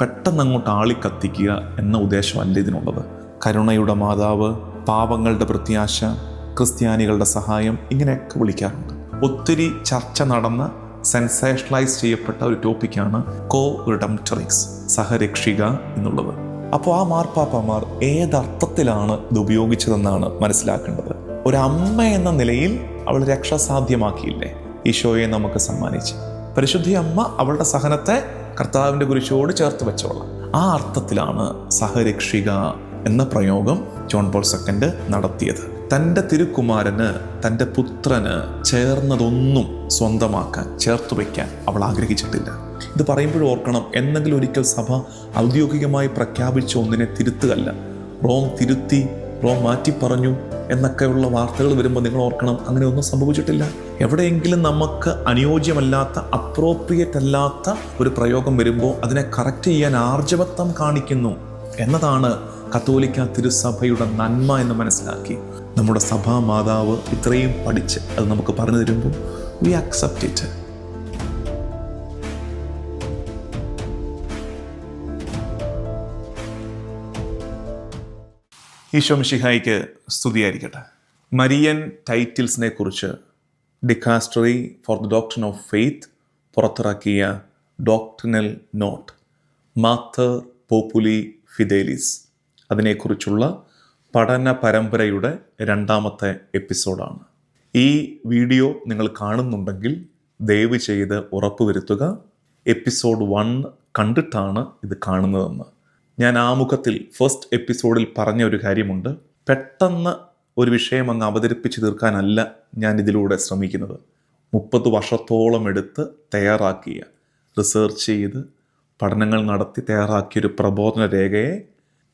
പെട്ടെന്ന് അങ്ങോട്ട് ആളിക്കത്തിക്കുക എന്ന ഉദ്ദേശമല്ല ഇതിനുള്ളത്. കരുണയുടെ മാതാവ്, പാവങ്ങളുടെ പ്രത്യാശ, ക്രിസ്ത്യാനികളുടെ സഹായം, ഇങ്ങനെയൊക്കെ വിളിക്കാറുണ്ട്. ഒത്തിരി ചർച്ച നടന്ന സെൻസേഷണലൈസ് ചെയ്യപ്പെട്ട ഒരു ടോപ്പിക്കാണ് കോ റിഡംപ്റ്ററിക്സ്, സഹരക്ഷിക എന്നുള്ളത്. അപ്പോൾ ആ മാർപ്പാപ്പമാർ ഏതർത്ഥത്തിലാണ് ഇത് ഉപയോഗിച്ചതെന്നാണ് മനസ്സിലാക്കേണ്ടത്. ഒരമ്മ എന്ന നിലയിൽ അവൾ രക്ഷ സാധ്യമാക്കിയില്ലേ, ഈശോയെ നമുക്ക് സമ്മാനിച്ച്. പരിശുദ്ധ അമ്മ അവളുടെ സഹനത്തെ കർത്താവിൻ്റെ കുരിശോട് ചേർത്ത് വെച്ചോളാം. ആ അർത്ഥത്തിലാണ് സഹരക്ഷിക എന്ന പ്രയോഗം ജോൺ പോൾ II നടത്തിയത്. തൻ്റെ തിരുക്കുമാരന്, തൻ്റെ പുത്രന് ചേർന്നതൊന്നും സ്വന്തമാക്കാൻ, ചേർത്ത് വയ്ക്കാൻ അവൾ ആഗ്രഹിച്ചിട്ടില്ല. ഇത് പറയുമ്പോഴും ഓർക്കണം, എന്നെങ്കിലും ഒരിക്കൽ സഭ ഔദ്യോഗികമായി പ്രഖ്യാപിച്ച ഒന്നിനെ തിരുത്തുകയല്ല. റോം തിരുത്തി, റോം മാറ്റി പറഞ്ഞു എന്നൊക്കെയുള്ള വാർത്തകൾ വരുമ്പോൾ നിങ്ങൾ ഓർക്കണം, അങ്ങനെ ഒന്നും സംഭവിച്ചിട്ടില്ല. എവിടെയെങ്കിലും നമുക്ക് അനുയോജ്യമല്ലാത്ത, അപ്രോപ്രിയേറ്റ് അല്ലാത്ത ഒരു പ്രയോഗം വരുമ്പോൾ അതിനെ കറക്റ്റ് ചെയ്യാൻ ആർജവത്വം കാണിക്കുന്നു എന്നതാണ് കത്തോലിക്ക തിരുസഭയുടെ നന്മ എന്ന് മനസ്സിലാക്കി നമ്മുടെ സഭാ മാതാവ് ഇത്രയും പഠിച്ച് അത് നമുക്ക് പറഞ്ഞു തരുമ്പോൾ വി അക്സെപ്റ്റ് ഇറ്റ്. ഈശോ മിശിഹായിക്ക് സ്തുതിയായിരിക്കട്ടെ. മരിയൻ ടൈറ്റിൽസിനെ കുറിച്ച് dicastery for the doctrine of faith പുറത്തിറക്കിയ ഡോക്ട്രിനൽ നോട്ട് മാത്തർ പോപ്പുലി ഫിദേലിസ്, അതിനെക്കുറിച്ചുള്ള പഠന പരമ്പരയുടെ 2ാമത്തെ എപ്പിസോഡാണ്. ഈ വീഡിയോ നിങ്ങൾ കാണുന്നുണ്ടെങ്കിൽ ദയവ് ചെയ്ത് ഉറപ്പുവരുത്തുക എപ്പിസോഡ് 1 കണ്ടിട്ടാണ് ഇത് കാണുന്നതെന്ന്. ഞാൻ ആമുഖത്തിൽ ഫസ്റ്റ് എപ്പിസോഡിൽ പറഞ്ഞ ഒരു കാര്യമുണ്ട്. പെട്ടെന്ന് ഒരു വിഷയം അങ്ങ് അവതരിപ്പിച്ച് തീർക്കാനല്ല ഞാൻ ഇതിലൂടെ ശ്രമിക്കുന്നത്. 30 വർഷത്തോളം എടുത്ത് തയ്യാറാക്കിയ, റിസർച്ച് ചെയ്ത് പഠനങ്ങൾ നടത്തി തയ്യാറാക്കിയൊരു പ്രബോധന രേഖയെ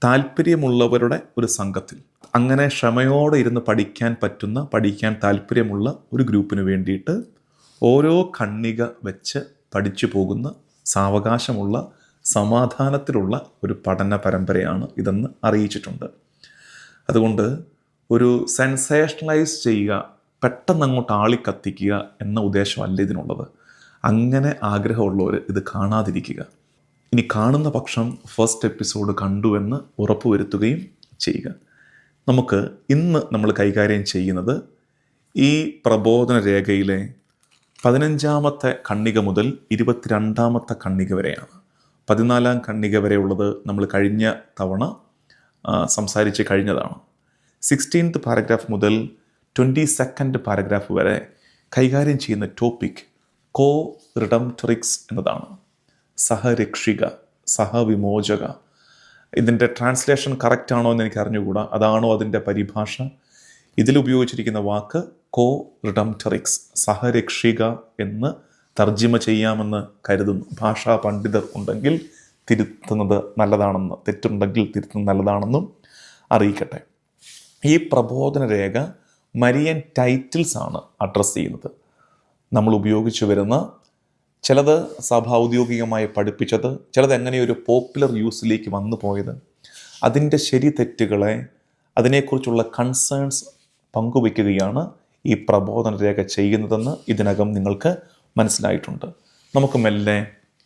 താല്പര്യമുള്ളവരുടെ ഒരു സംഘത്തിൽ, അങ്ങനെ ക്ഷമയോടെ ഇരുന്ന് പഠിക്കാൻ പറ്റുന്ന, പഠിക്കാൻ താല്പര്യമുള്ള ഒരു ഗ്രൂപ്പിന് വേണ്ടിയിട്ട് ഓരോ ഖണ്ഡിക വെച്ച് പഠിച്ചു പോകുന്ന, സാവകാശമുള്ള, സമാധാനത്തിലുള്ള ഒരു പഠന പരമ്പരയാണ് ഇതെന്ന് അറിയിച്ചിട്ടുണ്ട്. അതുകൊണ്ട് ഒരു സെൻസേഷണലൈസ് ചെയ്യുക, പെട്ടെന്ന് അങ്ങോട്ട് ആളിക്കത്തിക്കുക എന്ന ഉദ്ദേശമല്ല ഇതിനുള്ളത്. അങ്ങനെ ആഗ്രഹമുള്ളവർ ഇത് കാണാതിരിക്കുക. ഇനി കാണുന്ന പക്ഷം ഫസ്റ്റ് എപ്പിസോഡ് കണ്ടു എന്ന് ഉറപ്പുവരുത്തുകയും ചെയ്യുക. നമുക്ക് ഇന്ന് നമ്മൾ കൈകാര്യം ചെയ്യുന്നത് ഈ പ്രബോധന രേഖയിലെ 15ാമത്തെ ഖണ്ഡിക മുതൽ 22ാമത്തെ ഖണ്ഡിക വരെയാണ്. 14ാം ഖണ്ഡിക വരെയുള്ളത് നമ്മൾ കഴിഞ്ഞ തവണ സംസാരിച്ച് കഴിഞ്ഞതാണ്. 16th പാരഗ്രാഫ് മുതൽ 22nd പാരഗ്രാഫ് വരെ കൈകാര്യം ചെയ്യുന്ന ടോപ്പിക് കോ റിഡംപ്റ്ററിക്സ് എന്നതാണ്. സഹരക്ഷിക, സഹവിമോചക. ഇതിൻ്റെ ട്രാൻസ്ലേഷൻ കറക്റ്റ് ആണോ എന്ന് എനിക്ക് അറിഞ്ഞുകൂടാ. അതാണോ അതിൻ്റെ പരിഭാഷ? ഇതിലുപയോഗിച്ചിരിക്കുന്ന വാക്ക് കോ റിഡംപ്റ്ററിക്സ്, സഹരക്ഷിക എന്ന് തർജ്ജിമ ചെയ്യാമെന്ന് കരുതുന്നു. ഭാഷാ പണ്ഡിതർ ഉണ്ടെങ്കിൽ തിരുത്തുന്നത് നല്ലതാണെന്ന്, തെറ്റുണ്ടെങ്കിൽ തിരുത്തുന്നത് നല്ലതാണെന്നും അറിയിക്കട്ടെ. ഈ പ്രബോധന രേഖ മരിയൻ ടൈറ്റിൽസ് ആണ് അഡ്രസ്സ് ചെയ്യുന്നത്. നമ്മൾ ഉപയോഗിച്ചു വരുന്ന ചിലത് സഭ ഔദ്യോഗികമായി പഠിപ്പിച്ചത്, ചിലത് എങ്ങനെയൊരു പോപ്പുലർ യൂസിലേക്ക് വന്നു പോയത്, അതിൻ്റെ ശരി തെറ്റുകളെ, അതിനെക്കുറിച്ചുള്ള കൺസേൺസ് പങ്കുവയ്ക്കുകയാണ് ഈ പ്രബോധന രേഖ ചെയ്യുന്നതെന്ന് ഇതിനകം നിങ്ങൾക്ക് മനസ്സിലായിട്ടുണ്ട്. നമുക്ക് മെല്ലെ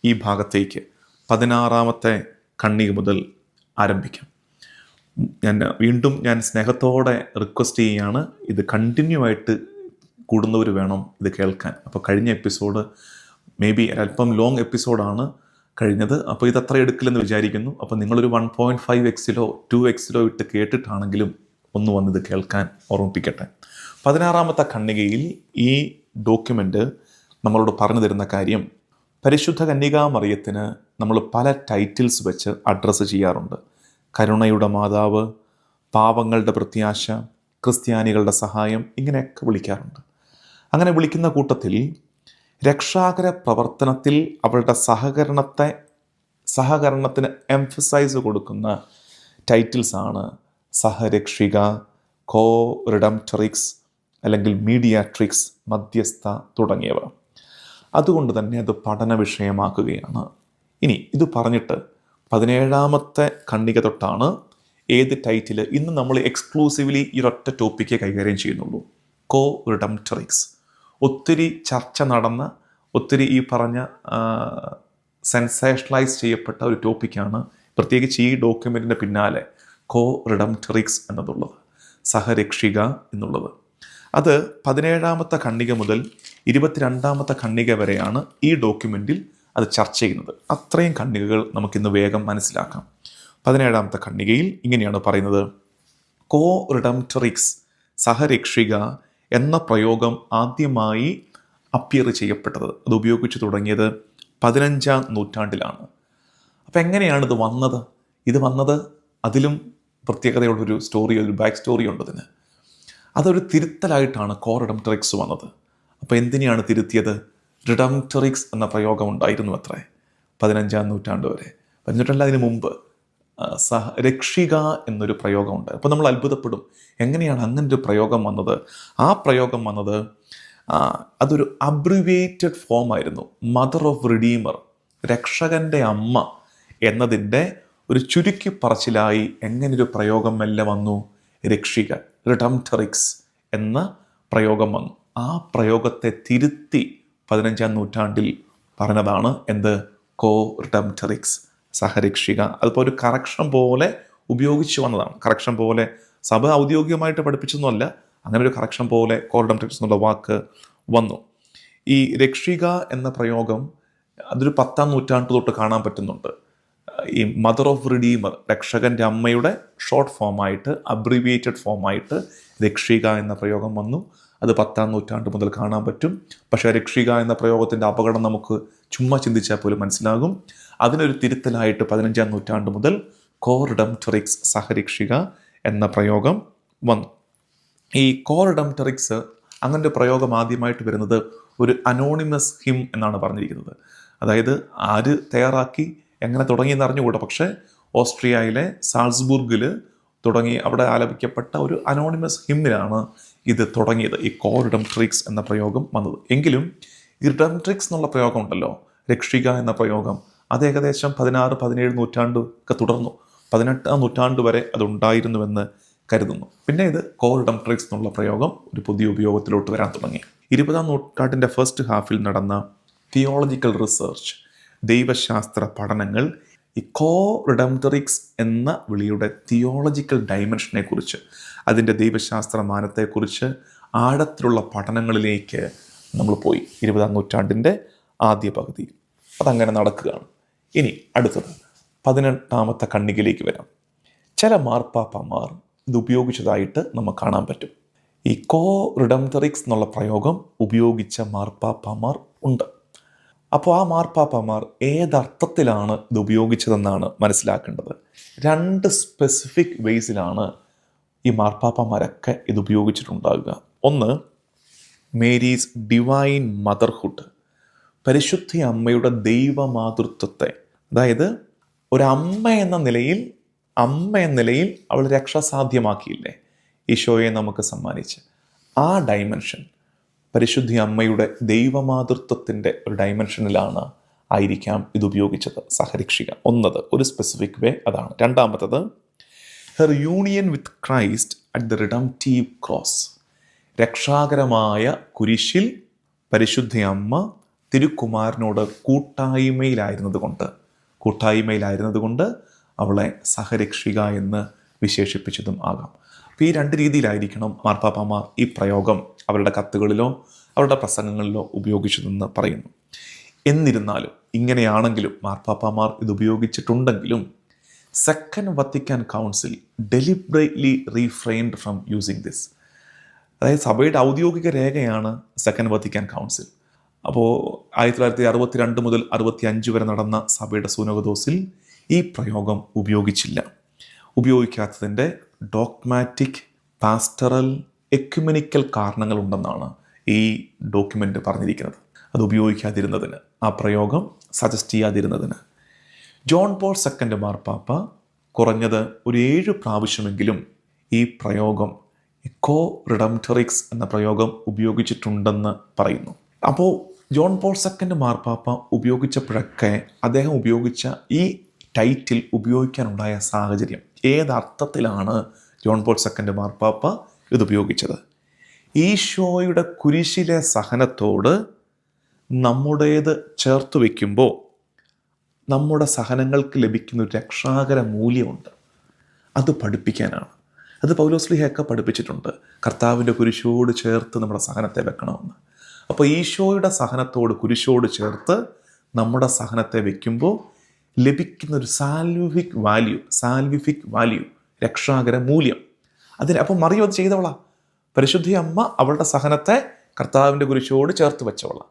ഈ ഭാഗത്തേക്ക് 16ാമത്തെ ഖണ്ഡിക മുതൽ ആരംഭിക്കാം. ഞാൻ സ്നേഹത്തോടെ റിക്വസ്റ്റ് ചെയ്യുകയാണ്, ഇത് കണ്ടിന്യൂ ആയിട്ട് കൂടുന്നവർ വേണം ഇത് കേൾക്കാൻ. അപ്പോൾ കഴിഞ്ഞ എപ്പിസോഡ് മേ ബി അല്പം ലോങ് എപ്പിസോഡാണ് കഴിഞ്ഞത്. അപ്പോൾ ഇത് അത്ര എടുക്കില്ലെന്ന് വിചാരിക്കുന്നു. അപ്പോൾ നിങ്ങളൊരു 1.5x-ലോ 2x-ലോ ഇട്ട് കേട്ടിട്ടാണെങ്കിലും ഒന്ന് വന്നിത് കേൾക്കാൻ ഓർമ്മിപ്പിക്കട്ടെ. 16ാമത്തെ ഖണ്ഡികയിൽ ഈ ഡോക്യുമെൻ്റ് നമ്മളോട് പറഞ്ഞു തരുന്ന കാര്യം, പരിശുദ്ധ കന്യകാമറിയത്തിന് നമ്മൾ പല ടൈറ്റിൽസ് വെച്ച് അഡ്രസ്സ് ചെയ്യാറുണ്ട്. കരുണയുടെ മാതാവ്, പാവങ്ങളുടെ പ്രത്യാശ, ക്രിസ്ത്യാനികളുടെ സഹായം, ഇങ്ങനെയൊക്കെ വിളിക്കാറുണ്ട്. അങ്ങനെ വിളിക്കുന്ന കൂട്ടത്തിൽ രക്ഷാകര പ്രവർത്തനത്തിൽ അവളുടെ സഹകരണത്തിന് എംഫസൈസ് കൊടുക്കുന്ന ടൈറ്റിൽസാണ് സഹരക്ഷിക, കോ റിഡംപ്റ്ററിക്സ്, അല്ലെങ്കിൽ മീഡിയാട്രിക്സ്, മധ്യസ്ഥ തുടങ്ങിയവ. അതുകൊണ്ട് തന്നെ അത് പഠന വിഷയമാക്കുകയാണ്. ഇനി ഇത് പറഞ്ഞിട്ട് 17ാമത്തെ ഖണ്ഡിക തൊട്ടാണ് ഏത് ടൈറ്റിൽ. ഇന്ന് നമ്മൾ എക്സ്ക്ലൂസീവ്ലി ഈ ഒറ്റ ടോപ്പിക്കേ കൈകാര്യം ചെയ്യുന്നുള്ളൂ, കോ റിഡംപ്റ്ററിക്സ്. ഒത്തിരി ചർച്ച നടന്ന, ഒത്തിരി ഈ പറഞ്ഞ സെൻസേഷണലൈസ് ചെയ്യപ്പെട്ട ഒരു ടോപ്പിക്കാണ്, പ്രത്യേകിച്ച് ഈ ഡോക്യുമെൻറ്റിൻ്റെ പിന്നാലെ കോ റിഡംപ്റ്ററിക്സ് എന്നതുള്ളത്, സഹരക്ഷിക എന്നുള്ളത്. അത് 17ാമത്തെ ഖണ്ഡിക മുതൽ 22ാമത്തെ ഖണ്ഡിക വരെയാണ് ഈ ഡോക്യുമെൻറ്റിൽ അത് ചർച്ച ചെയ്യുന്നത്. അത്രയും ഖണ്ഡികകൾ നമുക്കിന്ന് വേഗം മനസ്സിലാക്കാം. 17ാമത്തെ ഖണ്ഡികയിൽ ഇങ്ങനെയാണ് പറയുന്നത്: കോ റിഡംപ്റ്ററിക്സ്, സഹരക്ഷിക എന്ന പ്രയോഗം ആദ്യമായി അപ്പിയർ ചെയ്യപ്പെട്ടത്, അത് ഉപയോഗിച്ച് തുടങ്ങിയത് 15ാം നൂറ്റാണ്ടിലാണ്. അപ്പം എങ്ങനെയാണ് ഇത് വന്നത്? ഇത് വന്നത് അതിലും പ്രത്യേകതയുള്ളൊരു സ്റ്റോറി, ഒരു ബാക്ക് സ്റ്റോറി ഉണ്ട് ഇതിന്. അതൊരു തിരുത്തലായിട്ടാണ് കോ റിഡംപ്റ്ററിക്സ് വന്നത്. അപ്പോൾ എന്തിനെയാണ് തിരുത്തിയത്? റിഡംപ്റ്ററിക്സ് എന്ന പ്രയോഗം ഉണ്ടായിരുന്നു അത്രേ 15ാം നൂറ്റാണ്ട് വരെ. 15 അതിന് മുമ്പ് രക്ഷിക എന്നൊരു പ്രയോഗമുണ്ട്. അപ്പോൾ നമ്മൾ അത്ഭുതപ്പെടും, എങ്ങനെയാണ് അങ്ങനൊരു പ്രയോഗം വന്നത്? ആ പ്രയോഗം വന്നത് അതൊരു അബ്രിവേറ്റഡ് ഫോമായിരുന്നു. മദർ ഓഫ് റിഡീമർ, രക്ഷകൻ്റെ അമ്മ എന്നതിൻ്റെ ഒരു ചുരുക്കി പറച്ചിലായി എങ്ങനൊരു പ്രയോഗം മെല്ലെ വന്നു? രക്ഷിക, റിഡംപ്റ്ററിക്സ് എന്ന പ്രയോഗം വന്നു. ആ പ്രയോഗത്തെ തിരുത്തി 15ാം നൂറ്റാണ്ടിൽ പറഞ്ഞതാണ് എന്ത്? കോ റിഡംപ്റ്ററിക്സ്, സഹരക്ഷിക. അതിപ്പോൾ ഒരു കറക്ഷൻ പോലെ ഉപയോഗിച്ച് വന്നതാണ്. കറക്ഷൻ പോലെ സഭ ഔദ്യോഗികമായിട്ട് പഠിപ്പിച്ചൊന്നുമല്ല, അങ്ങനെ ഒരു കറക്ഷൻ പോലെ കോ റിഡംപ്റ്ററിക്സ് എന്നുള്ള വാക്ക് വന്നു. ഈ രക്ഷിക എന്ന പ്രയോഗം അതൊരു 10ാം നൂറ്റാണ്ട് തൊട്ട് കാണാൻ പറ്റുന്നുണ്ട്. ഈ മദർ ഓഫ് റിഡീമർ, രക്ഷകൻ്റെ അമ്മയുടെ ഷോർട്ട് ഫോമായിട്ട്, അബ്രിവിയേറ്റഡ് ഫോമായിട്ട് രക്ഷിക എന്ന പ്രയോഗം വന്നു. അത് 10ാം നൂറ്റാണ്ട് മുതൽ കാണാൻ പറ്റും. പക്ഷേ രക്ഷിക എന്ന പ്രയോഗത്തിൻ്റെ അപകടം നമുക്ക് ചുമ്മാ ചിന്തിച്ചാൽ പോലും മനസ്സിലാകും. അതിനൊരു തിരുത്തലായിട്ട് 15ാം നൂറ്റാണ്ട് മുതൽ കോ റിഡംപ്റ്ററിക്സ്, സഹരക്ഷിക എന്ന പ്രയോഗം വന്നു. ഈ കോ റിഡംപ്റ്ററിക്സ് അങ്ങനൊരു പ്രയോഗം ആദ്യമായിട്ട് വരുന്നത് ഒരു അനോണിമസ് ഹിം എന്നാണ് പറഞ്ഞിരിക്കുന്നത്. അതായത് ആര് തയ്യാറാക്കി എങ്ങനെ തുടങ്ങിയെന്ന് അറിഞ്ഞുകൂടാ, പക്ഷേ ഓസ്ട്രിയയിലെ സാൾസ്ബുർഗിൽ തുടങ്ങി അവിടെ ആലപിക്കപ്പെട്ട ഒരു അനോണിമസ് ഹിമ്മിലാണ് ഇത് തുടങ്ങിയത്, ഈ കോ റിഡംപ്റ്ററിക്സ് എന്ന പ്രയോഗം വന്നത്. എങ്കിലും ഈ റിഡംപ്റ്ററിക്സ് എന്നുള്ള പ്രയോഗം ഉണ്ടല്ലോ, രക്ഷിക എന്ന പ്രയോഗം, അത് ഏകദേശം 16, 17 നൂറ്റാണ്ട് ഒക്കെ തുടർന്നു. 18ാം നൂറ്റാണ്ട് വരെ അതുണ്ടായിരുന്നുവെന്ന് കരുതുന്നു. പിന്നെ ഇത് കോ റിഡംപ്റ്ററിക്സ് എന്നുള്ള പ്രയോഗം ഒരു പുതിയ ഉപയോഗത്തിലോട്ട് വരാൻ തുടങ്ങി. 20ാം നൂറ്റാണ്ടിൻ്റെ ഫസ്റ്റ് ഹാഫിൽ നടന്ന തിയോളജിക്കൽ റിസർച്ച്, ദൈവശാസ്ത്ര പഠനങ്ങൾ ഈ കോ റിഡംപ്റ്ററിക്സ് എന്ന വിളിയുടെ തിയോളജിക്കൽ ഡയമെൻഷനെ കുറിച്ച്, അതിൻ്റെ ദൈവശാസ്ത്ര മാനത്തെക്കുറിച്ച് ആഴത്തിലുള്ള പഠനങ്ങളിലേക്ക് നമ്മൾ പോയി 20ാം നൂറ്റാണ്ടിൻ്റെ ആദ്യ പകുതിയിൽ. അതങ്ങനെ നടക്കുകയാണ്. ഇനി അടുത്തത് 18ാമത്തെ ഖണ്ഡികയിലേക്ക് വരാം. ചില മാർപ്പാപ്പമാർ ഇത് ഉപയോഗിച്ചതായിട്ട് നമുക്ക് കാണാൻ പറ്റും. ഈ കോ റിഡംപ്റ്ററിക്സ് എന്നുള്ള പ്രയോഗം ഉപയോഗിച്ച മാർപ്പാപ്പമാർ ഉണ്ട്. അപ്പോൾ ആ മാർപ്പാപ്പമാർ ഏതർത്ഥത്തിലാണ് ഇത് ഉപയോഗിച്ചതെന്നാണ് മനസ്സിലാക്കേണ്ടത്. 2 സ്പെസിഫിക് വേസിലാണ് ഈ മാർപ്പാപ്പമാരൊക്കെ ഇത് ഉപയോഗിച്ചിട്ടുണ്ടാകുക. ഒന്ന്, മേരീസ് ഡിവൈൻ മദർഹുഡ്, പരിശുദ്ധ അമ്മയുടെ ദൈവമാതൃത്വത്തെ, അതായത് ഒരമ്മ എന്ന നിലയിൽ അവൾ രക്ഷ സാധ്യമാക്കിയില്ലേ, ഈശോയെ നമുക്ക് സമ്മാനിച്ച്. ആ ഡൈമെൻഷൻ, പരിശുദ്ധ അമ്മയുടെ ദൈവമാതൃത്വത്തിൻ്റെ ഒരു ഡൈമെൻഷനിലാണ് ആയിരിക്കാം ഇത് ഉപയോഗിച്ചത്, സഹരക്ഷിക. ഒരു സ്പെസിഫിക് വേ അതാണ്. രണ്ടാമത്തത്, her union with Christ at the redemptive cross, രക്ഷാകരമായ കുരിശിൽ പരിശുദ്ധ അമ്മ തിരുക്കുമാരനോട് കൂട്ടായ്മയിലായിരുന്നത് കൊണ്ട് അവളെ സഹരക്ഷിക എന്ന് വിശേഷിപ്പിച്ചതും ആകാം. അപ്പോൾ ഈ 2 രീതിയിലായിരിക്കണം മാർപ്പാപ്പമാർ ഈ പ്രയോഗം അവരുടെ കത്തുകളിലോ അവരുടെ പ്രസംഗങ്ങളിലോ ഉപയോഗിച്ചതെന്ന് പറയുന്നു. എന്നിരുന്നാലും ഇങ്ങനെയാണെങ്കിലും മാർപ്പാപ്പമാർ ഇത് ഉപയോഗിച്ചിട്ടുണ്ടെങ്കിലും second Vatican council deliberately refrained from using this. അതായത് സഭയുടെ ഔദ്യോഗിക രേഖയാണ് സെക്കൻഡ് വത്തിക്കാൻ കൗൺസിൽ. അപ്പോൾ 1962 മുതൽ 65 വരെ നടന്ന സഭയുടെ സൂനകദോസിൽ ഈ പ്രയോഗം ഉപയോഗിക്കാത്തതിൻ്റെ ഡോഗ്മാറ്റിക്, പാസ്റ്ററൽ, എക്യുമെനിക്കൽ കാരണങ്ങളുണ്ടെന്നാണ് ഈ ഡോക്യുമെൻ്റ് പറഞ്ഞിരിക്കുന്നത്. അത് ഉപയോഗിക്കാതിരുന്നതിന്, ആ പ്രയോഗം സജസ്റ്റ് ചെയ്യാതിരുന്നതിന്. ജോൺ പോൾ II മാർപ്പാപ്പ കുറഞ്ഞത് ഒരു 7 പ്രാവശ്യമെങ്കിലും ഈ പ്രയോഗം, കോ റിഡംപ്റ്ററിക്സ് എന്ന പ്രയോഗം ഉപയോഗിച്ചിട്ടുണ്ടെന്ന് പറയുന്നു. അപ്പോൾ ജോൺ പോൾ II മാർപ്പാപ്പ ഉപയോഗിച്ചപ്പോഴൊക്കെ അദ്ദേഹം ഉപയോഗിച്ച ഈ ടൈറ്റിൽ ഉപയോഗിക്കാനുണ്ടായ സാഹചര്യം, ഏതർത്ഥത്തിലാണ് ജോൺ പോൾ II മാർപ്പാപ്പ ഇത് ഉപയോഗിച്ചത്? ഈശോയുടെ കുരിശിലെ സഹനത്തോട് നമ്മുടേത് ചേർത്ത് വയ്ക്കുമ്പോൾ നമ്മുടെ സഹനങ്ങൾക്ക് ലഭിക്കുന്ന ഒരു രക്ഷാകര മൂല്യമുണ്ട്. അത് പഠിപ്പിക്കാനാണ്. അത് പൗലോസ്ലീഹയൊക്കെ പഠിപ്പിച്ചിട്ടുണ്ട്. കർത്താവിൻ്റെ കുരിശോട് ചേർത്ത് നമ്മുടെ സഹനത്തെ വെക്കണമെന്ന്. അപ്പോൾ ഈശോയുടെ സഹനത്തോട് കുരിശോട് ചേർത്ത് നമ്മുടെ സഹനത്തെ വെക്കുമ്പോൾ ലഭിക്കുന്നൊരു സാൽവിഫിക് വാല്യൂ, രക്ഷാകര മൂല്യം. അപ്പോൾ മറിയം അത് ചെയ്തവളാ. പരിശുദ്ധ അമ്മ അവളുടെ സഹനത്തെ കർത്താവിൻ്റെ കുരിശോട് ചേർത്ത് വെച്ചവളാ.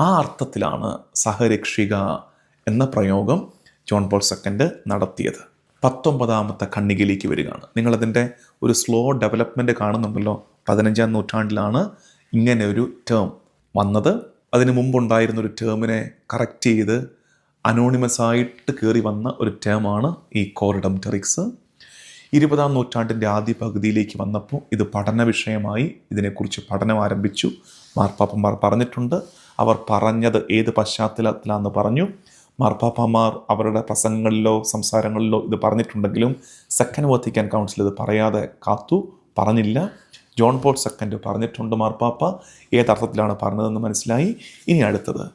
ആ അർത്ഥത്തിലാണ് സഹരക്ഷിക എന്ന പ്രയോഗം ജോൺ പോൾ II നടത്തിയത്. 19ാമത്തെ ഖണ്ഡികയിലേക്ക് വരികയാണ്. നിങ്ങളതിൻ്റെ ഒരു സ്ലോ ഡെവലപ്മെൻറ്റ് കാണുന്നുണ്ടല്ലോ. 15ാം നൂറ്റാണ്ടിലാണ് ഇങ്ങനെ ഒരു ടേം വന്നത്. അതിന് മുമ്പുണ്ടായിരുന്നൊരു ടേമിനെ കറക്റ്റ് ചെയ്ത് അനോണിമസ് ആയിട്ട് കയറി വന്ന ഒരു ടേമാണ് ഈ കോർ റിഡംപ്റ്ററിക്സ്. 20ാം നൂറ്റാണ്ടിൻ്റെ ആദ്യ പകുതിയിലേക്ക് വന്നപ്പോൾ ഇത് പഠന വിഷയമായി. ഇതിനെക്കുറിച്ച് പഠനം ആരംഭിച്ചു. മാർപ്പാപ്പന്മാർ പറഞ്ഞിട്ടുണ്ട്. അവർ പറഞ്ഞത് ഏത് പശ്ചാത്തലത്തിലാണെന്ന് പറഞ്ഞു. മാർപ്പാപ്പന്മാർ അവരുടെ പ്രസംഗങ്ങളിലോ സംസാരങ്ങളിലോ ഇത് പറഞ്ഞിട്ടുണ്ടെങ്കിലും സെക്കൻഡ് വത്തിക്കാൻ കൗൺസിൽ ഇത് പറയാതെ പറഞ്ഞില്ല. ജോൺ പോൾ II പറഞ്ഞിട്ടുണ്ട്. മാർപ്പാപ്പ ഏതർത്ഥത്തിലാണ് പറഞ്ഞതെന്ന് മനസ്സിലായി. ഇനി അടുത്തത്.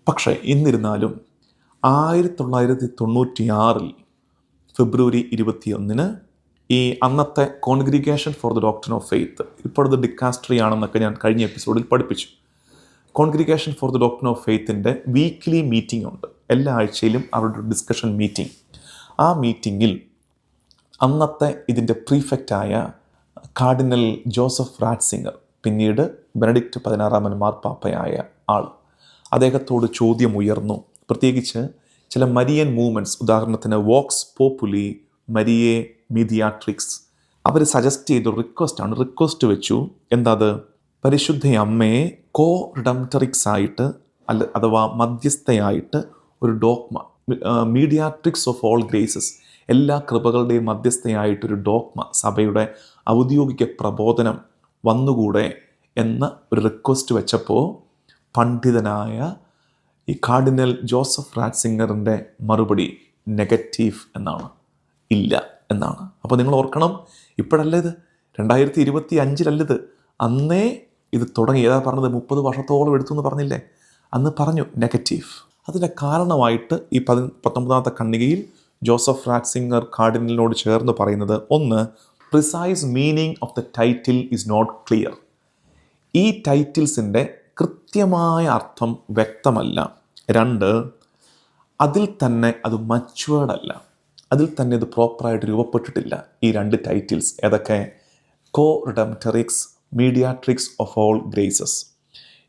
പക്ഷേ എന്നിരുന്നാലും 1996 ഫെബ്രുവരി 21 ഈ അന്നത്തെ congregation for the doctrine of faith, ഇപ്പോഴത് ഡിക്കാസ്ട്രി ആണെന്നൊക്കെ ഞാൻ കഴിഞ്ഞ എപ്പിസോഡിൽ പഠിപ്പിച്ചു. Congregation for the doctrine of ഫെയ്ത്തിൻ്റെ വീക്ക്ലി മീറ്റിംഗ് ഉണ്ട്. എല്ലാ ആഴ്ചയിലും അവരുടെ ഡിസ്കഷൻ മീറ്റിംഗ്. ആ മീറ്റിങ്ങിൽ അന്നത്തെ ഇതിൻ്റെ പ്രീഫെക്റ്റായ കാർഡിനൽ ജോസഫ് റാറ്റ്സിംഗർ, പിന്നീട് ബെനഡിക്റ്റ് 16 മാർപ്പാപ്പയായ ആൾ, അദ്ദേഹത്തോട് ചോദ്യം ഉയർന്നു. പ്രത്യേകിച്ച് ചില മരിയൻ മൂവ്മെൻറ്റ്സ്, ഉദാഹരണത്തിന് വോക്സ് പോപ്പുലി, മരിയെ മീഡിയാട്രിക്സ്, അവർ സജസ്റ്റ് ചെയ്ത റിക്വസ്റ്റ് വെച്ചു. എന്താത്? പരിശുദ്ധ അമ്മയെ കോ റിഡംപ്റ്ററിക്സ് ആയിട്ട് അഥവാ മധ്യസ്ഥയായിട്ട് ഒരു ഡോഗ്മ, മീഡിയാട്രിക്സ് ഓഫ് ഓൾ ഗ്രേസസ്, എല്ലാ കൃപകളുടെയും മധ്യസ്ഥയായിട്ടൊരു ഡോഗ്മ, സഭയുടെ ഔദ്യോഗിക പ്രബോധനം വന്നുകൂടെ എന്ന ഒരു റിക്വസ്റ്റ് വെച്ചപ്പോൾ പണ്ഡിതനായ ഈ കാർഡിനൽ ജോസഫ് റാറ്റ്സിംഗറിൻ്റെ മറുപടി നെഗറ്റീവ് എന്നാണ്, ഇല്ല എന്നാണ്. അപ്പോൾ നിങ്ങൾ ഓർക്കണം, ഇപ്പോഴല്ല ഇത്, 2025 അന്നേ ഇത് തുടങ്ങി. ഏതാ പറഞ്ഞത്? 30 വർഷത്തോളം എടുത്തു എന്ന് പറഞ്ഞില്ലേ? അന്ന് പറഞ്ഞു നെഗറ്റീവ്. അതിൻ്റെ കാരണമായിട്ട് ഈ 19ാമത്തെ ഖണ്ഡികയിൽ ജോസഫ് റാറ്റ്സിംഗർ കാർഡിനലിനോട് ചേർന്ന് പറയുന്നത്, ഒന്ന്, precise meaning of the title is not clear. ഈ ടൈറ്റിൽസിൻ്റെ കൃത്യമായ അർത്ഥം വ്യക്തമല്ല. 2, അതിൽ തന്നെ അത് മച്വേർഡ് അല്ല, അതിൽ തന്നെ ഇത് പ്രോപ്പറായിട്ട് രൂപപ്പെട്ടിട്ടില്ല. ഈ 2 ടൈറ്റിൽസ് ഏതൊക്കെ? കോ റിഡംപ്റ്ററിക്സ്, മീഡിയാട്രിക്സ് ഓഫ് ഓൾ ഗ്രേസസ്.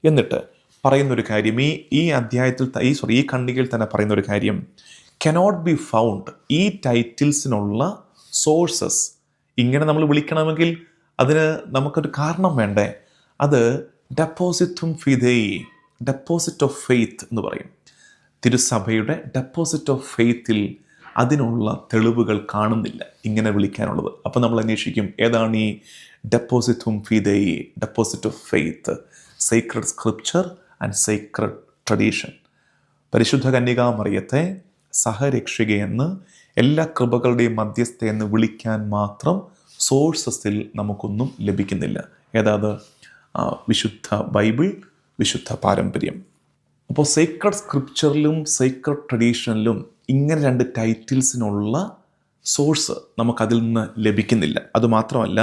എന്നിട്ട് പറയുന്നൊരു കാര്യം, ഈ അധ്യായത്തിൽ ഈ ഖണ്ഡികയിൽ തന്നെ പറയുന്നൊരു കാര്യം, കനോട്ട് ബി ഫൗണ്ട്. ഈ ടൈറ്റിൽസിനുള്ള സോഴ്സസ് ഇങ്ങനെ നമ്മൾ വിളിക്കണമെങ്കിൽ അതിന് നമുക്കൊരു കാരണം വേണ്ടേ? അത് ഡെപ്പോസിറ്റും ഫിദേയി, ഡെപ്പോസിറ്റ് ഓഫ് ഫെയ്ത്ത് എന്ന് പറയും. തിരുസഭയുടെ ഡെപ്പോസിറ്റ് ഓഫ് ഫെയ്ത്തിൽ അതിനുള്ള തെളിവുകൾ കാണുന്നില്ല ഇങ്ങനെ വിളിക്കാനുള്ളത്. അപ്പോൾ നമ്മൾ അന്വേഷിക്കും, ഏതാണ് ഈ ഡെപ്പോസിറ്റും ഫിദേയി, deposit of faith? Sacred scripture and sacred tradition. പരിശുദ്ധ കന്യകാമറിയത്തെ സഹരക്ഷികയെന്ന്, എല്ലാ കൃപകളുടെയും മധ്യസ്ഥയെന്ന് വിളിക്കാൻ മാത്രം സോഴ്സസിൽ നമുക്കൊന്നും ലഭിക്കുന്നില്ല. ഏതാത്? വിശുദ്ധ ബൈബിൾ, വിശുദ്ധ പാരമ്പര്യം. അപ്പോൾ സീക്രട്ട് സ്ക്രിപ്ചറിലും സീക്രട്ട് ട്രഡീഷനിലും ഇങ്ങനെ 2 ടൈറ്റിൽസിനുള്ള സോഴ്സ് നമുക്കതിൽ നിന്ന് ലഭിക്കുന്നില്ല. അതുമാത്രമല്ല,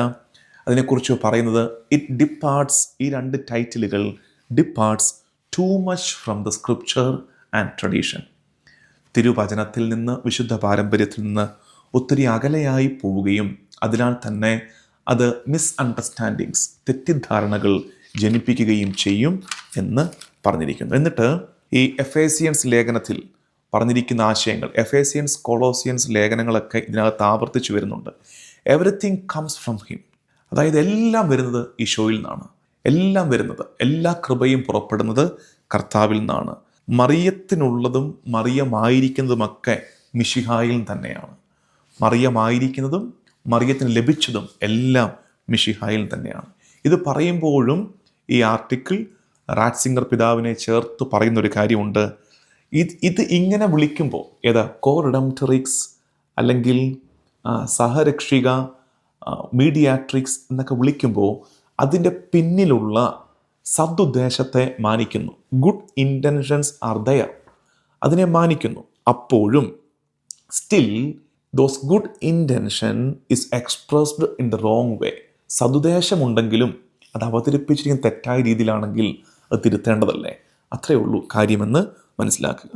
അതിനെക്കുറിച്ച് പറയുന്നത്, ഇറ്റ് ഡിപ്പാർട്സ്, ഈ 2 ടൈറ്റിലുകൾ departs too much from the scripture and tradition. തിരുവചനത്തിൽ നിന്ന്, വിശുദ്ധ പാരമ്പര്യത്തിൽ നിന്ന് ഒത്തിരി അകലെയായി പോവുകയും അതിനാൽ തന്നെ അത് മിസ്അണ്ടർസ്റ്റാൻഡിങ്സ്, തെറ്റിദ്ധാരണകൾ ജനിപ്പിക്കുകയും ചെയ്യും എന്ന് പറഞ്ഞിരിക്കുന്നു. എന്നിട്ട് ഈ എഫേസിയൻസ് ലേഖനത്തിൽ പറഞ്ഞിരിക്കുന്ന ആശയങ്ങൾ, എഫേസിയൻസ്, കൊളോസിയൻസ് ലേഖനങ്ങളൊക്കെ ഇതിനകത്ത് ആവർത്തിച്ചു വരുന്നുണ്ട്. Everything comes from him. അതായത് എല്ലാം വരുന്നത് ഈശോയിൽ നിന്നാണ്. എല്ലാം വരുന്നത്, എല്ലാ കൃപയും പുറപ്പെടുന്നത് കർത്താവിൽ നിന്നാണ്. മറിയത്തിനുള്ളതും മറിയമായിരിക്കുന്നതുമൊക്കെ മിശിഹായിൽ തന്നെയാണ്. മറിയമായിരിക്കുന്നതും മറിയത്തിന് ലഭിച്ചതും എല്ലാം മിശിഹായിൽ തന്നെയാണ്. ഇത് പറയുമ്പോഴും ഈ ആർട്ടിക്കിൾ റാറ്റ്സിംഗർ പിതാവിനെ ചേർത്ത് പറയുന്നൊരു കാര്യമുണ്ട്. ഇത് ഇങ്ങനെ വിളിക്കുമ്പോൾ, ഏതാ? കോ റിഡംപ്റ്ററിക്സ് അല്ലെങ്കിൽ സഹരക്ഷിക, മീഡിയാട്രിക്സ് എന്നൊക്കെ വിളിക്കുമ്പോൾ അതിൻ്റെ പിന്നിലുള്ള സദുദ്ദേശത്തെ മാനിക്കുന്നു. ഗുഡ് ഇൻറ്റൻഷൻസ് ആർ ദയർ, അതിനെ മാനിക്കുന്നു. അപ്പോഴും still those good intention is expressed in the wrong way. സതുദ്ദേശമുണ്ടെങ്കിലും അത് അവതരിപ്പിച്ചിരിക്കുന്ന തെറ്റായ രീതിയിലാണെങ്കിൽ അത് തിരുത്തേണ്ടതല്ലേ? അത്രയേ ഉള്ളൂ കാര്യമെന്ന് മനസ്സിലാക്കുക.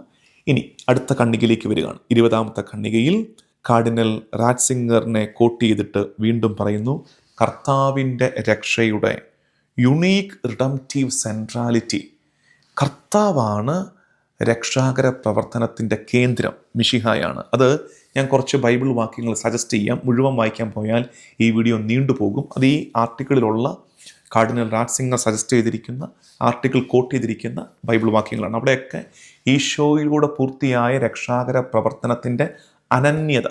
ഇനി അടുത്ത ഖണ്ഡികയിലേക്ക് വരികയാണ്. 20ാമത്തെ ഖണ്ഡികയിൽ കാർഡിനൽ റാറ്റ്സിംഗറിനെ കോട്ട് ചെയ്തിട്ട് വീണ്ടും പറയുന്നു, കർത്താവിൻ്റെ രക്ഷയുടെ യുണീക്ക് റിഡംറ്റീവ് സെൻട്രാലിറ്റി. കർത്താവാണ് രക്ഷാകര പ്രവർത്തനത്തിൻ്റെ കേന്ദ്രം, മിശിഹായാണ്. അത് ഞാൻ കുറച്ച് ബൈബിൾ വാക്യങ്ങൾ സജസ്റ്റ് ചെയ്യാം. മുഴുവൻ വായിക്കാൻ പോയാൽ ഈ വീഡിയോ നീണ്ടുപോകും. അത് ഈ ആർട്ടിക്കിളിലുള്ള കാർഡിനൽ റാറ്റ്സിംഗർ സജസ്റ്റ് ചെയ്തിരിക്കുന്ന ആർട്ടിക്കിൾ കോട്ട് ചെയ്തിരിക്കുന്ന ബൈബിൾ വാക്യങ്ങളാണ്. അവിടെയൊക്കെ ഈശോയിലൂടെ പൂർത്തിയായ രക്ഷാകര പ്രവർത്തനത്തിൻ്റെ അനന്യത,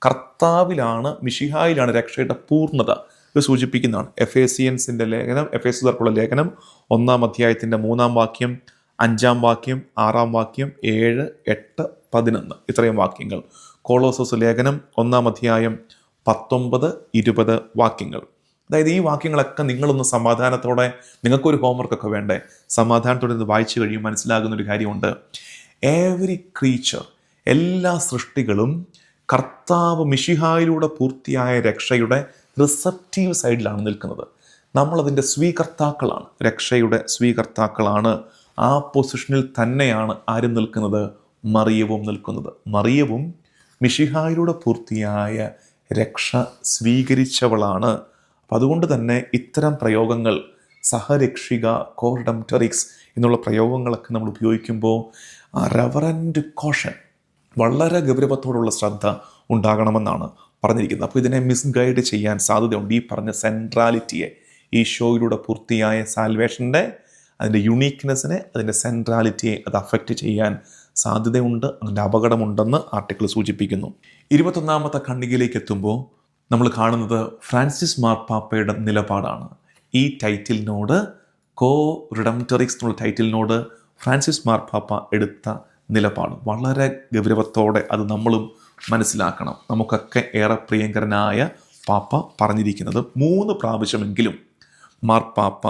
കർത്താവിലാണ്, മിശിഹായിലാണ് രക്ഷയുടെ പൂർണ്ണത ഇത് സൂചിപ്പിക്കുന്നതാണ്. എഫേസിയൻസിൻ്റെ ലേഖനം, എഫേസ്യർക്കുള്ള ലേഖനം 1-ാം അധ്യായത്തിൻ്റെ 3-ാം വാക്യം, 5-ാം വാക്യം, 6-ാം വാക്യം, 7, 8, 11 ഇത്രയും വാക്യങ്ങൾ. കൊളോസസ് ലേഖനം 1-ാം അധ്യായം 19, 20 വാക്യങ്ങൾ. അതായത് ഈ വാക്യങ്ങളൊക്കെ നിങ്ങളൊന്ന് സമാധാനത്തോടെ, നിങ്ങൾക്കൊരു ഹോംവർക്കൊക്കെ വേണ്ടേ, സമാധാനത്തോടെ ഇത് വായിച്ചു കഴിയും മനസ്സിലാകുന്നൊരു കാര്യമുണ്ട്. എവരി ക്രീച്ചർ, എല്ലാ സൃഷ്ടികളും കർത്താവ് മിശിഹായിലൂടെ പൂർത്തിയായ രക്ഷയുടെ റിസപ്റ്റീവ് സൈഡിലാണ് നിൽക്കുന്നത്. നമ്മളതിൻ്റെ സ്വീകർത്താക്കളാണ്, രക്ഷയുടെ സ്വീകർത്താക്കളാണ്. ആ പൊസിഷനിൽ തന്നെയാണ് ആരും നിൽക്കുന്നത്? മറിയവും നിൽക്കുന്നത്. മറിയവും മിശിഹായിലൂടെ പൂർത്തിയായ രക്ഷ സ്വീകരിച്ചവളാണ്. അപ്പം അതുകൊണ്ട് തന്നെ ഇത്തരം പ്രയോഗങ്ങൾ, സഹരക്ഷിക, കോർഡംറ്ററിക്സ് എന്നുള്ള പ്രയോഗങ്ങളൊക്കെ നമ്മൾ ഉപയോഗിക്കുമ്പോൾ റെവറൻറ്റ് കോഷൻ, വളരെ ഗൗരവത്തോടുള്ള ശ്രദ്ധ ഉണ്ടാകണമെന്നാണ് പറഞ്ഞിരിക്കുന്നത്. അപ്പോൾ ഇതിനെ മിസ്ഗൈഡ് ചെയ്യാൻ സാധ്യതയുണ്ട്. ഈ പറഞ്ഞ സെൻട്രാലിറ്റിയെ, ഈശോയിലൂടെ പൂർത്തിയായ സാൽവേഷൻ്റെ അതിൻ്റെ യുണീക്ക്നെസ്സിനെ, അതിൻ്റെ സെൻട്രാലിറ്റിയെ അത് അഫക്റ്റ് ചെയ്യാൻ സാധ്യതയുണ്ട്, അതിൻ്റെ അപകടമുണ്ടെന്ന് ആർട്ടിക്കിൾ സൂചിപ്പിക്കുന്നു. 21ാമത്തെ ഖണ്ഡികയിലേക്ക് എത്തുമ്പോൾ നമ്മൾ കാണുന്നത് ഫ്രാൻസിസ് മാർപ്പാപ്പയുടെ നിലപാടാണ്. ഈ ടൈറ്റിലിനോട്, കോ റിഡംറ്ററിക്സ് എന്നുള്ള ടൈറ്റിലിനോട് ഫ്രാൻസിസ് മാർപ്പാപ്പ എടുത്ത നിലപാട് വളരെ ഗൗരവത്തോടെ അത് നമ്മളും മനസ്സിലാക്കണം. നമുക്കൊക്കെ ഏറെ പ്രിയങ്കരനായ പാപ്പ പറഞ്ഞിരിക്കുന്നത് 3 പ്രാവശ്യമെങ്കിലും മാർപ്പാപ്പ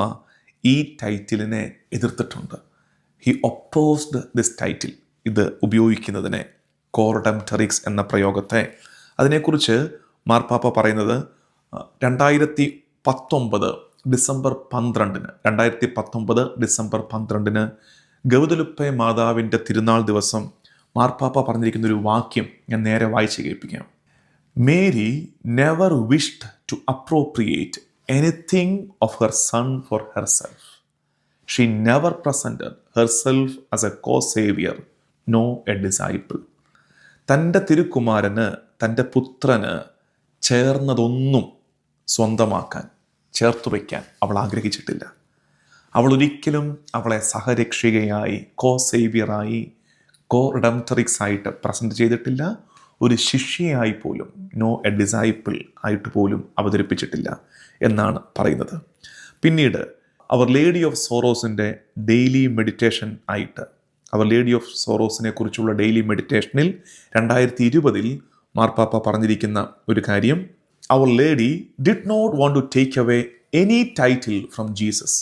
ഈ ടൈറ്റിലിനെ എതിർത്തിട്ടുണ്ട്. ഹി ഒപ്പോസ്ഡ് ദിസ് ടൈറ്റിൽ, ഇത് ഉപയോഗിക്കുന്നതിനെ, കോർഡംറ്ററിക്സ് എന്ന പ്രയോഗത്തെ. അതിനെക്കുറിച്ച് മാർപ്പാപ്പ പറയുന്നത് 2019 ഡിസംബർ 12-ന് ഗൗദലുപ്പെ മാതാവിൻ്റെ തിരുനാൾ ദിവസം മാർപ്പാപ്പ പറഞ്ഞിരിക്കുന്നൊരു വാക്യം ഞാൻ നേരെ വായിച്ച് കേൾപ്പിക്കാം. Mary never wished to appropriate anything of her son for herself. She never presented herself as a co saviour, no a disciple. തൻ്റെ തിരുക്കുമാരന്, തൻ്റെ പുത്രന് ചേർന്നതൊന്നും സ്വന്തമാക്കാൻ, ചേർത്തു വയ്ക്കാൻ അവൾ ആഗ്രഹിച്ചിട്ടില്ല. അവൾ ഒരിക്കലും അവളെ സഹരക്ഷികയായി, കോ സേവിയറായി, കോ റിഡംറ്ററിക്സ് ആയിട്ട് പ്രസൻറ്റ് ചെയ്തിട്ടില്ല. ഒരു ശിഷ്യയായി പോലും, നോ എ ഡിസൈപ്പിൾ ആയിട്ട് പോലും അവതരിപ്പിച്ചിട്ടില്ല എന്നാണ് പറയുന്നത്. പിന്നീട് അവർ ലേഡി ഓഫ് സോറോസിൻ്റെ ഡെയിലി മെഡിറ്റേഷൻ ആയിട്ട്, അവർ ലേഡി ഓഫ് സോറോസിനെ കുറിച്ചുള്ള ഡെയിലി മെഡിറ്റേഷനിൽ 2020 മാർപ്പാപ്പ പറഞ്ഞിരിക്കുന്ന ഒരു കാര്യം, our lady did not want to take away any title from Jesus.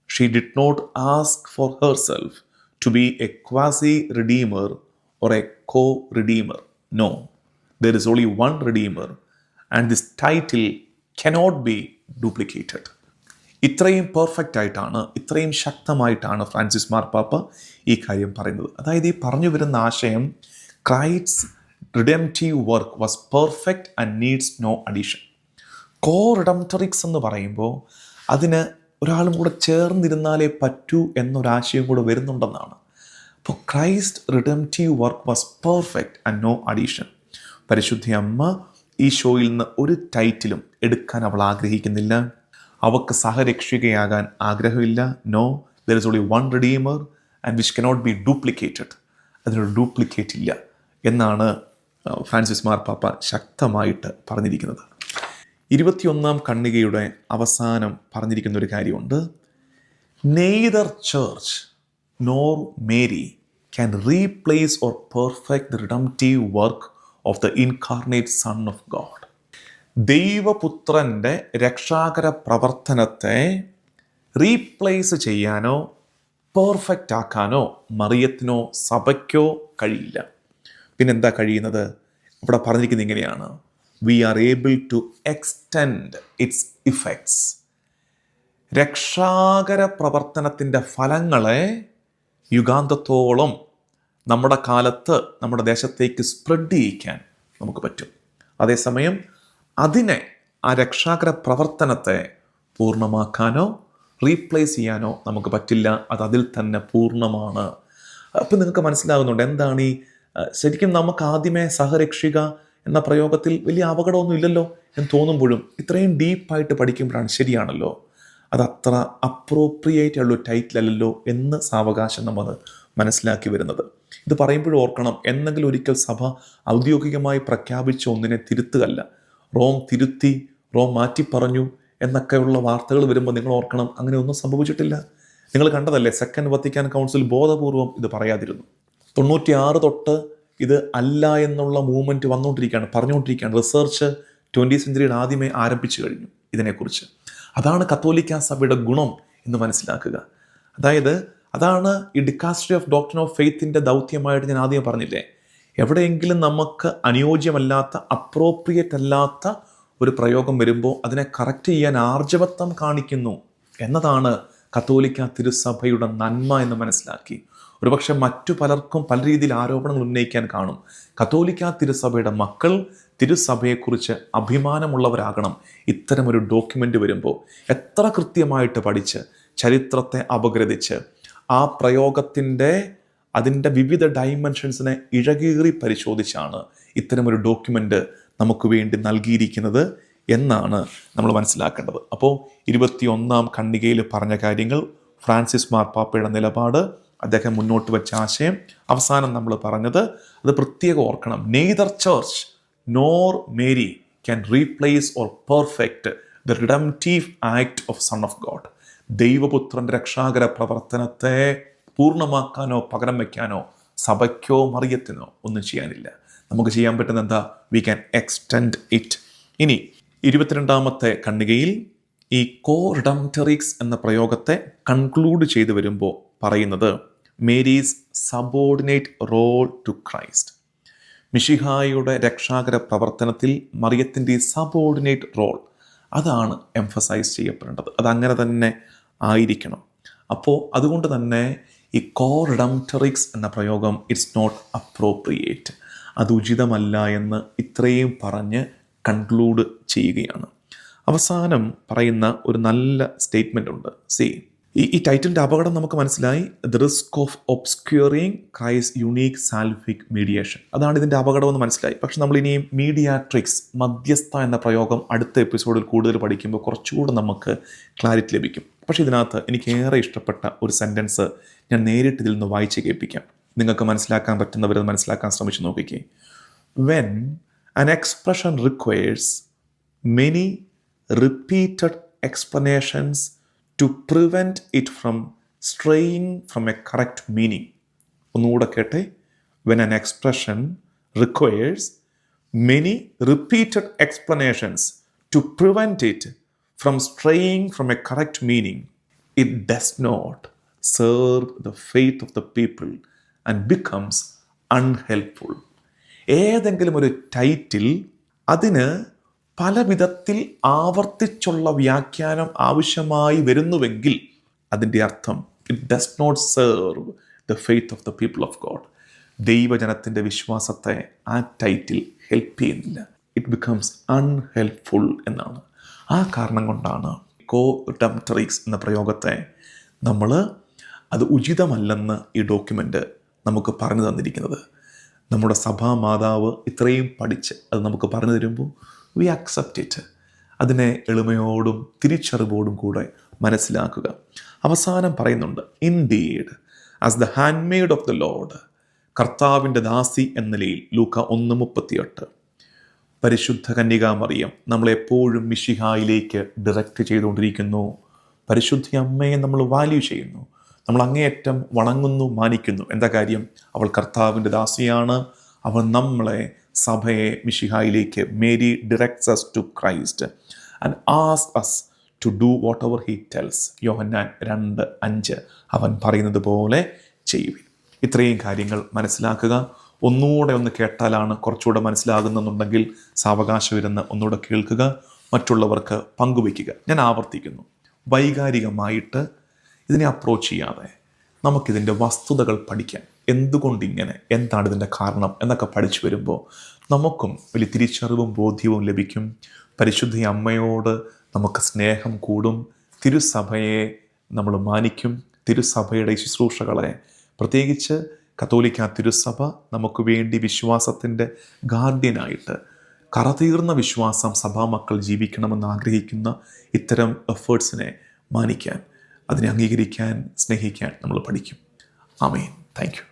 She did not ask for herself to be a quasi redeemer or a co redeemer. No, there is only one redeemer and this title cannot be duplicated. ഇത്രയും perfect ആയിട്ടാണ്, ഇത്രയും ശക്തമായിട്ടാണ് Francis മാർപ്പാപ്പ ഈ കാര്യം പറയുന്നത്. അതായത് ഈ പറഞ്ഞു വരുന്ന ആശയം, Christ's redemptive work was perfect and needs no addition. Co redemptrix എന്ന് പറയുമ്പോൾ അതിന് ഒരാളും കൂടെ ചേർന്നിരുന്നാലേ പറ്റൂ എന്നൊരാശയം കൂടെ വരുന്നുണ്ടെന്നാണ്. അപ്പോൾ Christ redemptive work was perfect and no addition. പരിശുദ്ധ അമ്മ ഈശോയിൽ നിന്ന് ഒരു ടൈറ്റിലും എടുക്കാൻ അവൾ ആഗ്രഹിക്കുന്നില്ല. അവൾക്ക് സഹരക്ഷികയാകാൻ ആഗ്രഹമില്ല. No, there is only one redeemer and which cannot be duplicated. അതിനൊരു ഡ്യൂപ്ലിക്കേറ്റ് ഇല്ല എന്നാണ് ഫ്രാൻസിസ് മാർപ്പാപ്പ ശക്തമായിട്ട് പറഞ്ഞിരിക്കുന്നത്. 21ാം ഖണ്ഡികയുടെ അവസാനം പറഞ്ഞിരിക്കുന്ന ഒരു കാര്യമുണ്ട്. Neither church nor Mary can replace or perfect the redemptive work of the incarnate son of God. ദൈവപുത്രൻ്റെ രക്ഷാകര പ്രവർത്തനത്തെ റീപ്ലേസ് ചെയ്യാനോ പെർഫെക്റ്റ് ആക്കാനോ മറിയത്തിനോ സഭയ്ക്കോ കഴിയില്ല. പിന്നെന്താ കഴിയുന്നത്? ഇവിടെ പറഞ്ഞിരിക്കുന്നത് ഇങ്ങനെയാണ്: we are able to extend its effects. രക്ഷാകര പ്രവർത്തനത്തിൻ്റെ ഫലങ്ങളെ യുഗാന്തത്തോളം നമ്മുടെ കാലത്ത് നമ്മുടെ ദേശത്തേക്ക് സ്പ്രെഡ് ചെയ്യിക്കാൻ നമുക്ക് പറ്റും. അതേസമയം അതിനെ, ആ രക്ഷാകര പ്രവർത്തനത്തെ പൂർണ്ണമാക്കാനോ റീപ്ലേസ് ചെയ്യാനോ നമുക്ക് പറ്റില്ല. അത് അതിൽ തന്നെ പൂർണ്ണമാണ്. അപ്പം നിങ്ങൾക്ക് മനസ്സിലാകുന്നുണ്ട് എന്താണ് ഈ ശരിക്കും നമുക്ക് ആദ്യമേ സഹരക്ഷിക എന്ന പ്രയോഗത്തിൽ വലിയ അപകടമൊന്നും ഇല്ലല്ലോ എന്ന് തോന്നുമ്പോഴും ഇത്രയും ഡീപ്പായിട്ട് പഠിക്കുമ്പോഴാണ് ശരിയാണല്ലോ, അത് അത്ര അപ്രോപ്രിയേറ്റ് ഉള്ള ടൈറ്റിൽ അല്ലല്ലോ എന്ന് സാവകാശം നമ്മൾ മനസ്സിലാക്കി വരുന്നത്. ഇത് പറയുമ്പോഴും ഓർക്കണം, എന്നെങ്കിലും ഒരിക്കൽ സഭ ഔദ്യോഗികമായി പ്രഖ്യാപിച്ച ഒന്നിനെ തിരുത്തുകയല്ല. റോം തിരുത്തി, റോം മാറ്റി പറഞ്ഞു എന്നൊക്കെയുള്ള വാർത്തകൾ വരുമ്പോൾ നിങ്ങൾ ഓർക്കണം, അങ്ങനെ ഒന്നും സംഭവിച്ചിട്ടില്ല. നിങ്ങൾ കണ്ടതല്ലേ, സെക്കൻഡ് വത്തിക്കാൻ കൗൺസിൽ ബോധപൂർവം ഇത് പറയാതിരുന്നു. 96 തൊട്ട് ഇത് അല്ല എന്നുള്ള മൂവ്മെൻറ്റ് പറഞ്ഞുകൊണ്ടിരിക്കുകയാണ്. റിസർച്ച് 20th സെഞ്ച്വറിയുടെ ആദ്യമേ ആരംഭിച്ചു കഴിഞ്ഞു ഇതിനെക്കുറിച്ച്. അതാണ് കത്തോലിക്ക സഭയുടെ ഗുണം എന്ന് മനസ്സിലാക്കുക. അതായത് അതാണ് ഈ ഡിക്കാസ്ട്രി ഓഫ് ഡോക്ട്രിൻ ഓഫ് ഫെയ്ത്തിൻ്റെ ദൗത്യമായിട്ട് ഞാൻ ആദ്യം പറഞ്ഞില്ലേ. എവിടെയെങ്കിലും നമുക്ക് അനുയോജ്യമല്ലാത്ത, അപ്രോപ്രിയേറ്റ് അല്ലാത്ത ഒരു പ്രയോഗം വരുമ്പോൾ അതിനെ കറക്റ്റ് ചെയ്യാൻ ആർജവത്വം കാണിക്കുന്നു എന്നതാണ് കത്തോലിക്ക തിരുസഭയുടെ നന്മ എന്ന് മനസ്സിലാക്കി. ഒരുപക്ഷെ മറ്റു പലർക്കും പല രീതിയിൽ ആരോപണങ്ങൾ ഉന്നയിക്കാൻ കാണും. കത്തോലിക്ക തിരുസഭയുടെ മക്കൾ തിരുസഭയെക്കുറിച്ച് അഭിമാനമുള്ളവരാകണം. ഇത്തരമൊരു ഡോക്യുമെൻ്റ് വരുമ്പോൾ എത്ര കൃത്യമായിട്ട് പഠിച്ച് ചരിത്രത്തെ അപഗ്രഥിച്ച് ആ പ്രയോഗത്തിൻ്റെ അതിൻ്റെ വിവിധ ഡൈമെൻഷൻസിനെ ഇഴകീറി പരിശോധിച്ചാണ് ഇത്തരമൊരു ഡോക്യുമെൻ്റ് നമുക്ക് വേണ്ടി നൽകിയിരിക്കുന്നത് എന്നാണ് നമ്മൾ മനസ്സിലാക്കേണ്ടത്. അപ്പോൾ 21ാം ഖണ്ഡികയിൽ പറഞ്ഞ കാര്യങ്ങൾ, ഫ്രാൻസിസ് മാർപ്പാപ്പയുടെ നിലപാട്, അദ്ദേഹം മുന്നോട്ട് വെച്ച ആശയം, അവസാനം നമ്മൾ പറഞ്ഞത് അത് പ്രത്യേകം ഓർക്കണം: neither church nor Mary can replace or perfect the redemptive act of son of God. ദൈവപുത്രൻ്റെ രക്ഷാകര പ്രവർത്തനത്തെ പൂർണ്ണമാക്കാനോ പകരം വയ്ക്കാനോ സഭയ്ക്കോ മറിയത്തിനോ ഒന്നും ചെയ്യാനില്ല. നമുക്ക് ചെയ്യാൻ പറ്റുന്ന എന്താ? We can extend it. ഇനി 22ാമത്തെ ഖണ്ഡികയിൽ ഈ കോ റിഡംറ്ററിക്സ് എന്ന പ്രയോഗത്തെ കൺക്ലൂഡ് ചെയ്ത് വരുമ്പോൾ പറയുന്നത് Mary's subordinate role to Christ. മിശിഹായുടെ രക്ഷാകര പ്രവർത്തനത്തിൽ മറിയത്തിൻ്റെ സബോർഡിനേറ്റ് റോൾ, അതാണ് എംഫസൈസ് ചെയ്യപ്പെടേണ്ടത്. അതങ്ങനെ തന്നെ ആയിരിക്കണം. അപ്പോൾ അതുകൊണ്ട് തന്നെ ഈ കോ റിഡംറ്ററിക്സ് എന്ന പ്രയോഗം ഇറ്റ്സ് നോട്ട് അപ്രോപ്രിയേറ്റ്, അത് ഉചിതമല്ല എന്ന് ഇത്രയും പറഞ്ഞ് കൺക്ലൂഡ് ചെയ്യുകയാണ്. അവസാനം പറയുന്ന ഒരു നല്ല സ്റ്റേറ്റ്മെൻ്റ് ഉണ്ട്. ഈ ടൈറ്റിലിൻ്റെ അപകടം നമുക്ക് മനസ്സിലായി. The risk of obscuring Christ unique salvific mediation, അതാണ് ഇതിൻ്റെ അപകടമെന്ന് മനസ്സിലായി. പക്ഷെ നമ്മൾ ഇനിയും മീഡിയാട്രിക്സ്, മധ്യസ്ഥ എന്ന പ്രയോഗം അടുത്ത എപ്പിസോഡിൽ കൂടുതൽ പഠിക്കുമ്പോൾ കുറച്ചുകൂടെ നമുക്ക് ക്ലാരിറ്റി ലഭിക്കും. പക്ഷേ ഇതിനകത്ത് എനിക്ക് ഏറെ ഇഷ്ടപ്പെട്ട ഒരു സെൻറ്റൻസ് ഞാൻ നേരിട്ട് ഇതിൽ നിന്ന് വായിച്ച് കേൾപ്പിക്കാം. നിങ്ങൾക്ക് മനസ്സിലാക്കാൻ പറ്റുന്നവരത് മനസ്സിലാക്കാൻ ശ്രമിച്ചു നോക്കിക്കേ. When an expression requires many repeated explanations to prevent it from straying from a correct meaning. ഒന്നുകൂടെ കേട്ടെ. When an expression requires many repeated explanations to prevent it from straying from a correct meaning, it does not serve the faith of the people and becomes unhelpful. ഏതെങ്കിലും ഒരു title അതിന് പല വിധത്തിൽ ആവർത്തിച്ചുള്ള വ്യാഖ്യാനം ആവശ്യമായി വരുന്നുവെങ്കിൽ അതിൻ്റെ അർത്ഥം it does not serve the faith of the people of God. ദൈവജനത്തിൻ്റെ വിശ്വാസത്തെ ആ ടൈറ്റിൽ ഹെൽപ്പ് ചെയ്യുന്നില്ല. ഇറ്റ് ബിക്കംസ് അൺഹെൽപ്ഫുൾ എന്നാണ്. ആ കാരണം കൊണ്ടാണ് കോ റിഡംറ്ററിക്സ് എന്ന പ്രയോഗത്തെ അത് ഉചിതമല്ലെന്ന് ഈ ഡോക്യുമെൻ്റ് നമുക്ക് പറഞ്ഞു തന്നിരിക്കുന്നത്. നമ്മുടെ സഭാ മാതാവ് ഇത്രയും പഠിച്ച് അത് നമുക്ക് പറഞ്ഞു തരുമ്പോൾ വി അക്സെപ്റ്റ് ഇറ്റ്. അതിനെ എളിമയോടും തിരിച്ചറിവോടും കൂടെ മനസ്സിലാക്കുക. അവസാനം പറയുന്നുണ്ട്, indeed as the handmade of the Lord, കർത്താവിൻ്റെ ദാസി എന്ന നിലയിൽ ലൂക്ക 1:38. പരിശുദ്ധ കന്യകാമറിയം നമ്മളെപ്പോഴും മിശിഹായിലേക്ക് ഡയറക്റ്റ് ചെയ്തുകൊണ്ടിരിക്കുന്നു. പരിശുദ്ധ അമ്മയെ നമ്മൾ വാല്യൂ ചെയ്യുന്നു, നമ്മൾ അങ്ങേയറ്റം വണങ്ങുന്നു, മാനിക്കുന്നു. എന്താ കാര്യം? അവൾ കർത്താവിൻ്റെ ദാസിയാണ്. അവൾ നമ്മളെ, സഭയെ മിശിഹായിലേക്ക്, Mary directs us to Christ and asks us to do whatever he tells. യോഹന്നാൻ 2:5 അവൻ പറയുന്നത് പോലെ ചെയ്യുവിൻ. ഇത്രയും കാര്യങ്ങൾ മനസ്സിലാക്കുക. ഒന്നുകൂടെ ഒന്ന് കേട്ടാലാണ് കുറച്ചുകൂടെ മനസ്സിലാകുന്നെന്നുണ്ടെങ്കിൽ സാവകാശം ഇരുന്ന് ഒന്നുകൂടെ കേൾക്കുക, മറ്റുള്ളവർക്ക് പങ്കുവയ്ക്കുക. ഞാൻ ആവർത്തിക്കുന്നു, വൈകാരികമായിട്ട് ഇതിനെ അപ്രോച്ച് ചെയ്യാതെ നമുക്കിതിൻ്റെ വസ്തുതകൾ പഠിക്കാം. എന്തുകൊണ്ടിങ്ങനെ, എന്താണ് ഇതിൻ്റെ കാരണം എന്നൊക്കെ പഠിച്ചു വരുമ്പോൾ നമുക്കും വലിയ തിരിച്ചറിവും ബോധ്യവും ലഭിക്കും. പരിശുദ്ധ അമ്മയോട് നമുക്ക് സ്നേഹം കൂടും. തിരുസഭയെ നമ്മൾ മാനിക്കും. തിരുസഭയുടെ ശുശ്രൂഷകളെ, പ്രത്യേകിച്ച് കത്തോലിക്ക തിരുസഭ നമുക്ക് വേണ്ടി വിശ്വാസത്തിൻ്റെ ഗാർഡിയനായിട്ട് കറതീർന്ന വിശ്വാസം സഭാമക്കൾ ജീവിക്കണമെന്ന് ആഗ്രഹിക്കുന്ന ഇത്തരം എഫേർട്സിനെ മാനിക്കാൻ, അതിനെ അംഗീകരിക്കാൻ, സ്നേഹിക്കാൻ നമ്മൾ പഠിക്കും. ആമേൻ. Thank U.